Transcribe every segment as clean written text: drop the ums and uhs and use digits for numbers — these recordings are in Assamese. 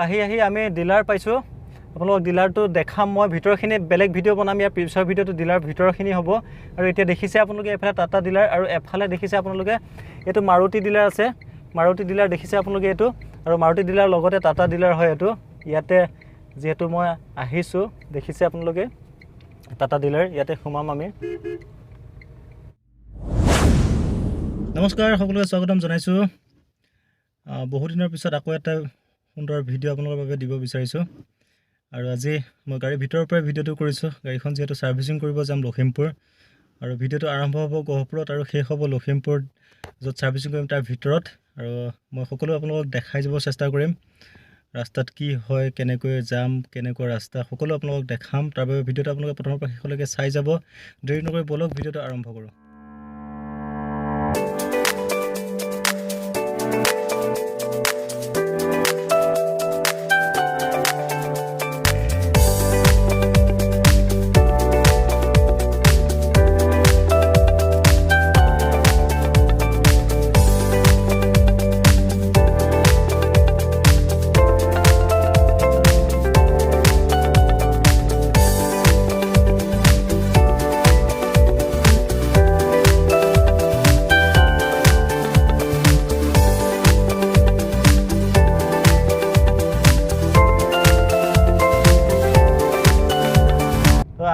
আহি আমি ডিলাৰ পাইছোঁ। আপোনালোকক ডিলাৰটো দেখাম মই। ভিতৰখিনি বেলেগ ভিডিঅ' বনাম, ইয়াৰ পিছৰ ভিডিঅ'টো ডিলাৰ ভিতৰখিনি হ'ব। আৰু এতিয়া দেখিছে আপোনালোকে এফালে টাটা ডিলাৰ আৰু এফালে দেখিছে আপোনালোকে এইটো মাৰুতি ডিলাৰ আছে। মাৰুতি ডিলাৰ দেখিছে আপোনালোকে এইটো, আৰু মাৰুতি ডিলাৰ লগতে টাটা ডিলাৰ হয় এইটো। ইয়াতে যিহেতু মই আহিছোঁ দেখিছে আপোনালোকে টাটা ডিলাৰ, ইয়াতে সোমাম আমি। নমস্কাৰ, সকলোকে স্বাগতম জনাইছোঁ। বহুদিনৰ পিছত আকৌ এটা সুন্দৰ ভিডিঅ' আপোনালোকৰ বাবে দিব বিচাৰিছোঁ। আৰু আজি মই গাড়ীৰ ভিতৰৰ পৰাই ভিডিঅ'টো কৰিছোঁ। গাড়ীখন যিহেতু ছাৰ্ভিচিং কৰিব যাম লখিমপুৰ, আৰু ভিডিঅ'টো আৰম্ভ হ'ব গহপুৰত আৰু শেষ হ'ব লখিমপুৰত, য'ত ছাৰ্ভিচিং কৰিম তাৰ ভিতৰত। আৰু মই সকলো আপোনালোকক দেখাই যাব চেষ্টা কৰিম, ৰাস্তাত কি হয়, কেনেকৈ যাম, কেনেকুৱা ৰাস্তা, সকলো আপোনালোকক দেখাম। তাৰ বাবে ভিডিঅ'টো আপোনালোকে প্ৰথমৰ পৰা শেষলৈকে চাই যাব। দেৰি নকৰি বলক ভিডিঅ'টো আৰম্ভ কৰোঁ।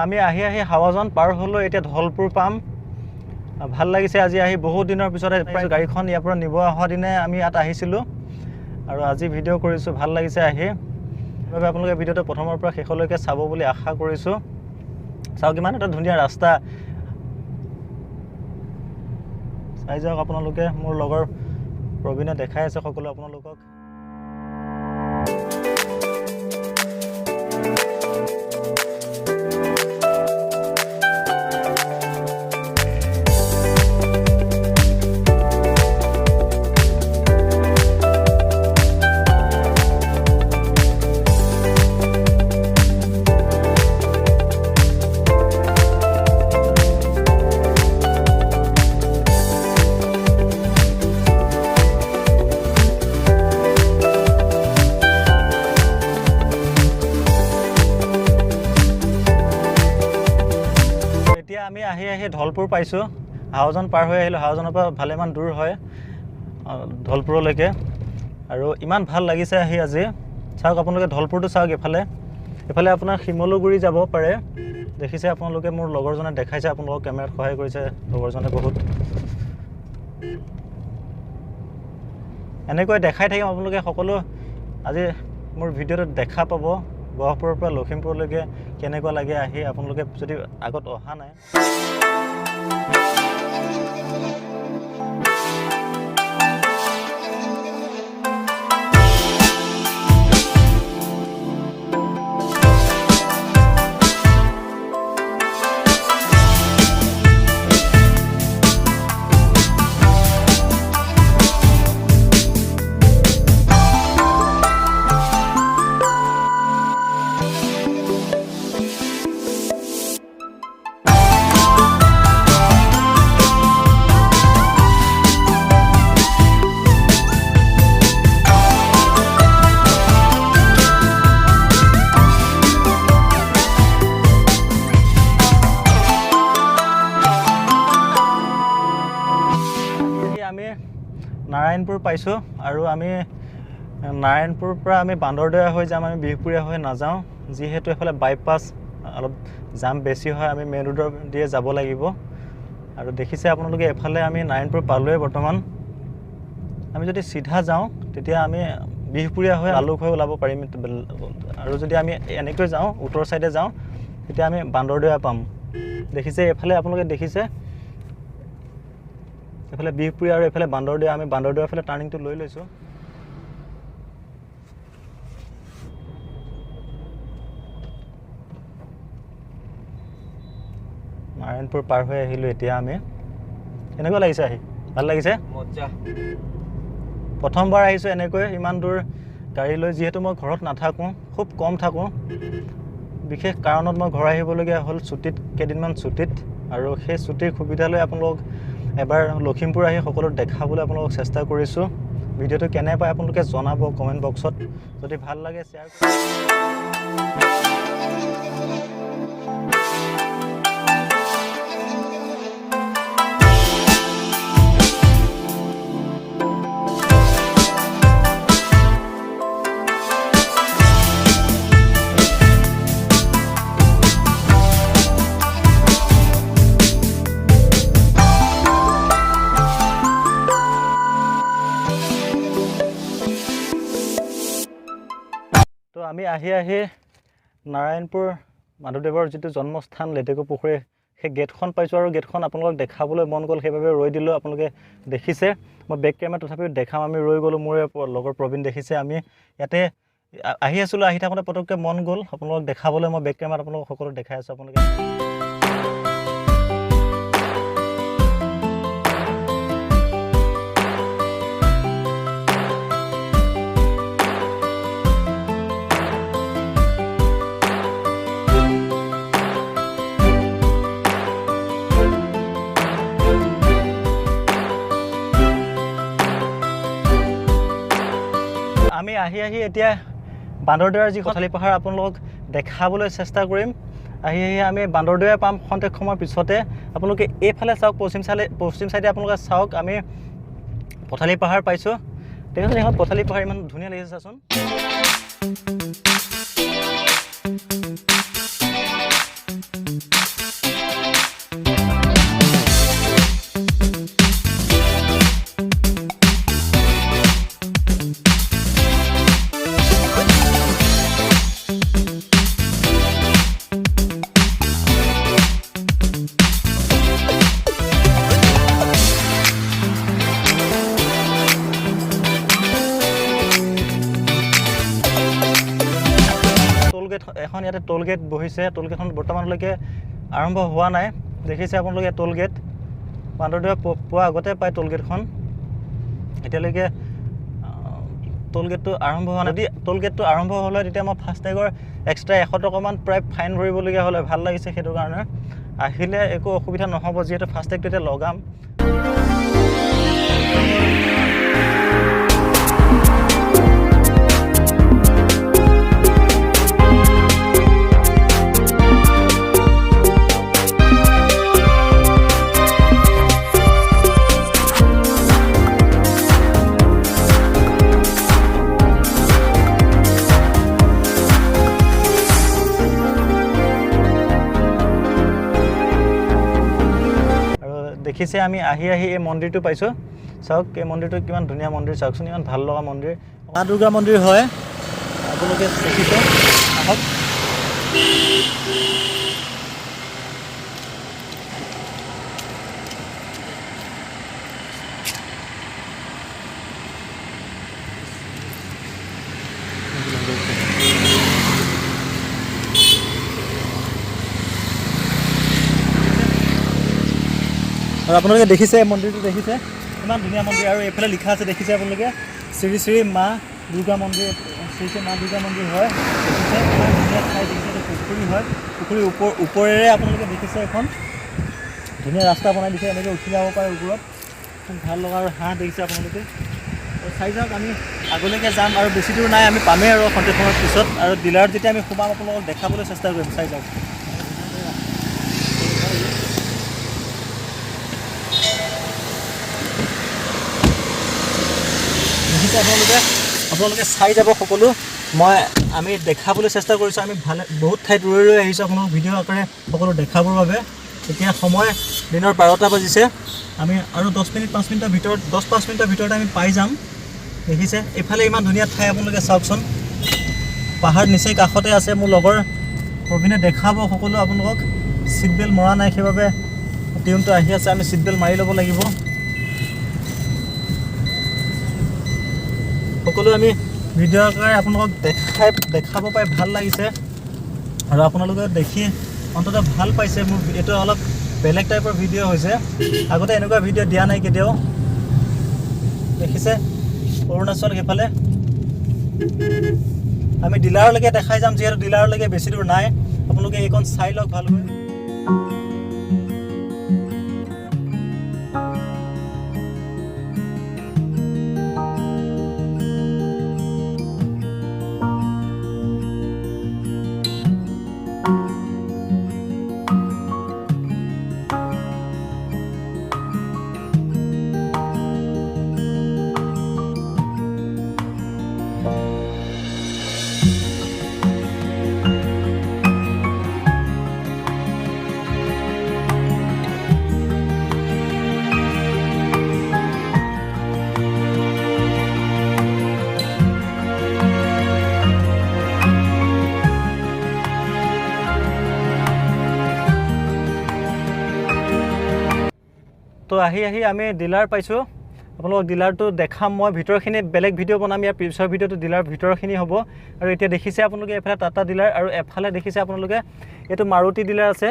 আমি আহি হাৱাজান পাৰ হ'লোঁ, এতিয়া ধলপুৰ পাম। ভাল লাগিছে আজি আহি, বহুত দিনৰ পিছত গাড়ীখন ইয়াৰ পৰা নিব অহা দিনে আমি ইয়াত আহিছিলোঁ, আৰু আজি ভিডিঅ' কৰিছোঁ। ভাল লাগিছে আহি, সেইবাবে আপোনালোকে ভিডিঅ'টো প্ৰথমৰ পৰা শেষলৈকে চাব বুলি আশা কৰিছোঁ। চাওক কিমান এটা ধুনীয়া ৰাস্তা, চাই যাওক আপোনালোকে। মোৰ লগৰ প্ৰবীণে দেখাই আছে সকলো আপোনালোকক। আমি আহি ধলপুৰ পাইছোঁ। হাৱাজান পাৰ হৈ আহিলোঁ। হাৱাজানৰ পৰা ভালেমান দূৰ হয় ধলপুৰলৈকে, আৰু ইমান ভাল লাগিছে আহি আজি। চাওক আপোনালোকে ধলপুৰটো চাওক। এফালে আপোনাৰ শিমলুগুৰি যাব পাৰে, দেখিছে আপোনালোকে। মোৰ লগৰজনে দেখাইছে আপোনালোকক, কেমেৰাত সহায় কৰিছে লগৰজনে বহুত। এনেকৈ দেখাই থাকিম আপোনালোকে সকলো। আজি মোৰ ভিডিঅ'টোত দেখা পাব গহপুৰৰ পৰা লখিমপুৰলৈকে কেনেকুৱা লাগে আহি, আপোনালোকে যদি আগত অহা নাই। নাৰায়ণপুৰ পাইছোঁ, আৰু আমি নাৰায়ণপুৰৰ পৰা আমি বান্দৰদৈয়া হৈ যাম। আমি বিহপুৰীয়া হৈ নাযাওঁ, যিহেতু এইফালে বাইপাছ অলপ জাম বেছি হয়। আমি মেইন ৰোডৰ দিয়ে যাব লাগিব। আৰু দেখিছে আপোনালোকে এফালে আমি নাৰায়ণপুৰ পালোঁৱে বৰ্তমান। আমি যদি চিধা যাওঁ তেতিয়া আমি বিহপুৰীয়া হৈ আলুক হৈ ওলাব পাৰিম, আৰু যদি আমি এনেকৈ যাওঁ উত্তৰ ছাইডে যাওঁ তেতিয়া আমি বান্দৰদৈয়া পাম। দেখিছে এইফালে আপোনালোকে দেখিছে, এইফালে বিহপুৰীয়া আৰু এইফালে বান্দৰদৈয়া। আমি বান্দৰদৈয়াৰ ফালে টাৰ্ণিংটো লৈ লৈছোঁ। নাৰায়ণপুৰ পাৰ হৈ আহিলোঁ এতিয়া আমি। কেনেকুৱা লাগিছে আহি? ভাল লাগিছে? প্ৰথমবাৰ আহিছোঁ এনেকৈ ইমান দূৰ গাড়ী লৈ, যিহেতু মই ঘৰত নাথাকোঁ, খুব কম থাকোঁ। বিশেষ কাৰণত মই ঘৰ আহিবলগীয়া হ'ল, ছুটীত, কেইদিনমান ছুটীত। আৰু সেই ছুটীৰ সুবিধা লৈ আপোনালোকক এবাৰ লখিমপুৰ আহি সকলো দেখাবলৈ আপোনালোকক চেষ্টা কৰিছোঁ। ভিডিঅ'টো কেনে পায় আপোনালোকে জনাব কমেণ্ট বক্সত যদি ভাল লাগে শ্বেয়াৰ তো আমি আহি নাৰায়ণপুৰ মাধৱদেৱৰ যিটো জন্মস্থান লেটেকু পুখুৰী সেই গেটখন পাইছোঁ আৰু গেটখন আপোনালোকক দেখাবলৈ মন গ'ল সেইবাবে ৰৈ দিলোঁ আপোনালোকে দেখিছে মই বেক কেমেৰা তথাপিও দেখাম আমি ৰৈ গ'লোঁ মোৰ লগৰ প্ৰবীণ দেখিছে আমি ইয়াতে আহি আছিলোঁ আহি থাকোঁতে পটককৈ মন গ'ল আপোনালোকক দেখাবলৈ মই বেক কেমেৰাত আপোনালোকক সকলো দেখাই আছোঁ আপোনালোকে আমি আহি এতিয়া বান্দৰদেৱাৰ যি কঠালী পাহাৰ আপোনালোকক দেখাবলৈ চেষ্টা কৰিম আহি আমি বান্দৰদেৱা পাম খন্তেক সময়ৰ পিছতে আপোনালোকে এইফালে চাওক পশ্চিম চাইডে আপোনালোকে চাওক আমি কঠালী পাহাৰ পাইছোঁ দেখোন এখন কঠালী পাহাৰ ইমান ধুনীয়া লাগিছে চাচোন এখন ইয়াতে টোল গেট বহিছে টোল গেটখন বৰ্তমানলৈকে আৰম্ভ হোৱা নাই দেখিছে আপোনালোকে টোল গেট বান্দৰদেৱা পোৱা আগতে পায় টোল গেটখন এতিয়ালৈকে টোল গেটটো আৰম্ভ হোৱা নাই যদি টোল গেটটো আৰম্ভ হ'লে তেতিয়া মই ফাষ্টেগৰ এক্সট্ৰা 100 টকামান প্ৰায় ফাইন ভৰিবলগীয়া হ'লে ভাল লাগিছে সেইটো কাৰণে আহিলে একো অসুবিধা নহ'ব যিহেতু ফাষ্টেগটো এতিয়া লগাম দেখিছে আমি আহি এই মন্দিৰটো পাইছোঁ চাওক এই মন্দিৰটো কিমান ধুনীয়া মন্দিৰ চাওকচোন ইমান ভাল লগা মন্দিৰ মা দুৰ্গা মন্দিৰ হয় আপোনালোকে দেখিছে আহক আৰু আপোনালোকে দেখিছে মন্দিৰটো দেখিছে ইমান ধুনীয়া মন্দিৰ আৰু এইফালে লিখা আছে দেখিছে আপোনালোকে শ্ৰী শ্ৰী মা দুৰ্গা মন্দিৰ শ্ৰী শ্ৰী মা দুৰ্গা মন্দিৰ হয় দেখিছে ইমান ধুনীয়া ঠাই দেখিছে পুখুৰী হয় পুখুৰীৰ ওপৰেৰে আপোনালোকে দেখিছে এখন ধুনীয়া ৰাস্তা বনাই দিছে এনেকৈ উঠি যাব পাৰে ওপৰত খুব ভাল লগা আৰু হাঁহ দেখিছে আপোনালোকে চাই যাওক আমি আগলৈকে যাম আৰু বেছি দূৰ নাই আমি পামেই আৰু খন্তেক সময়ৰ পিছত আৰু ডিলাৰত যেতিয়া আমি সোমাম আপোনালোকক দেখাবলৈ চেষ্টা কৰিম চাই যাওক দেখিছে আপোনালোকে চাই যাব সকলো আমি দেখাবলৈ চেষ্টা কৰিছোঁ আমি বহুত ঠাইত ৰৈ আহিছোঁ আপোনালোক ভিডিঅ' আকাৰে সকলো দেখাবৰ বাবে এতিয়া সময় দিনৰ 12টা বাজিছে আমি আৰু 10-5 মিনিটৰ ভিতৰত আমি পাই যাম দেখিছে এইফালে ইমান ধুনীয়া ঠাই আপোনালোকে চাওকচোন পাহাৰ নিচেই কাষতে আছে মোৰ লগৰ প্ৰবীণে দেখাব সকলো আপোনালোকক সিট বেল্ট মৰা নাই সেইবাবে টিউনটো আহি আছে আমি সিট বেল্ট মাৰি ল'ব লাগিব সকলো আমি ভিডিঅ' আকাৰে আপোনালোকক দেখাব পাই ভাল লাগিছে আৰু আপোনালোকে দেখি অন্ততঃ ভাল পাইছে মোৰ এইটো অলপ বেলেগ টাইপৰ ভিডিঅ' হৈছে আগতে এনেকুৱা ভিডিঅ' দিয়া নাই কেতিয়াও দেখিছে অৰুণাচল সেইফালে আমি ডিলাৰলৈকে দেখাই যাম যিহেতু ডিলাৰলৈকে বেছি দূৰ নাই আপোনালোকে এইখন চাই লওক ভালকৈ আহি আমি ডিলাৰ পাইছোঁ আপোনালোকক ডিলাৰটো দেখাম মই ভিতৰখিনি বেলেগ ভিডিঅ' বনাম ইয়াৰ পিছৰ ভিডিঅ'টো ডিলাৰ ভিতৰখিনি হ'ব আৰু এতিয়া দেখিছে আপোনালোকে এফালে টাটা ডিলাৰ আৰু এফালে দেখিছে আপোনালোকে এইটো মাৰুতি ডিলাৰ আছে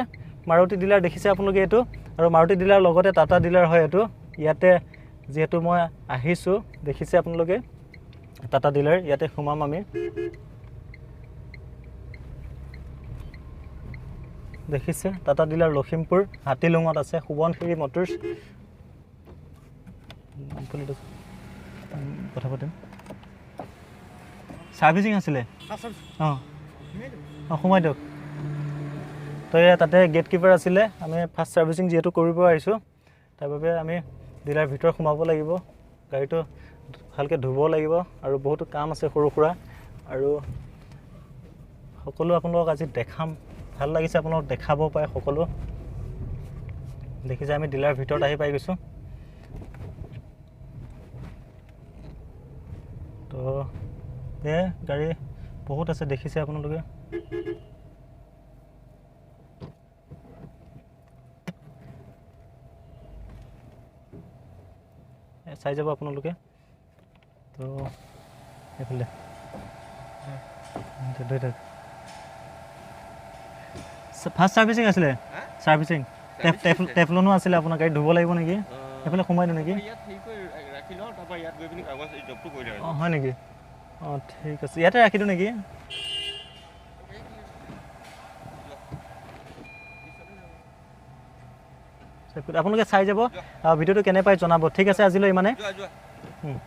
মাৰুতি ডিলাৰ দেখিছে আপোনালোকে এইটো আৰু মাৰুতি ডিলাৰ লগতে টাটা ডিলাৰ হয় এইটো ইয়াতে যেহেতু মই আহিছোঁ দেখিছে আপোনালোকে টাটা ডিলাৰ ইয়াতে সোমাম আমি দেখিছে টাটা ডিলাৰ লখিমপুৰ হাতীলুঙত আছে সুবনশিৰি মটৰ্ছ কথা পাতিম ছাৰ্ভিচিং আছিলে অঁ সোমাই দিয়ক তো তাতে গেট কিপাৰ আছিলে আমি ফাৰ্ষ্ট ছাৰ্ভিচিং যিহেতু কৰিব আহিছোঁ তাৰ বাবে আমি ডিলাৰ ভিতৰত সোমাব লাগিব গাড়ীটো ভালকৈ ধুব লাগিব আৰু বহুতো কাম আছে সৰু সুৰা আৰু সকলো আপোনালোকক আজি দেখাম ভাল লাগিছে আপোনালোকক দেখাব পাৰে সকলো দেখিছে আমি ডিলাৰ ভিতৰত আহি পাই গৈছোঁ তো গাড়ী বহুত আছে দেখিছে আপোনালোকে চাই যাব আপোনালোকে তো এইফালে ফাৰ্ষ্ট ছাৰ্ভিচিং আছিলে ছাৰ্ভিচিং টেফলনো আছিলে আপোনাৰ গাড়ী ধুব লাগিব নেকি এইফালে সোমাই দিওঁ নেকি অঁ হয় নেকি অঁ ঠিক আছে ইয়াতে ৰাখি দিওঁ নেকি আপোনালোকে চাই যাব ভিডিঅ'টো কেনে পাই জনাব ঠিক আছে আজিলৈ ইমানে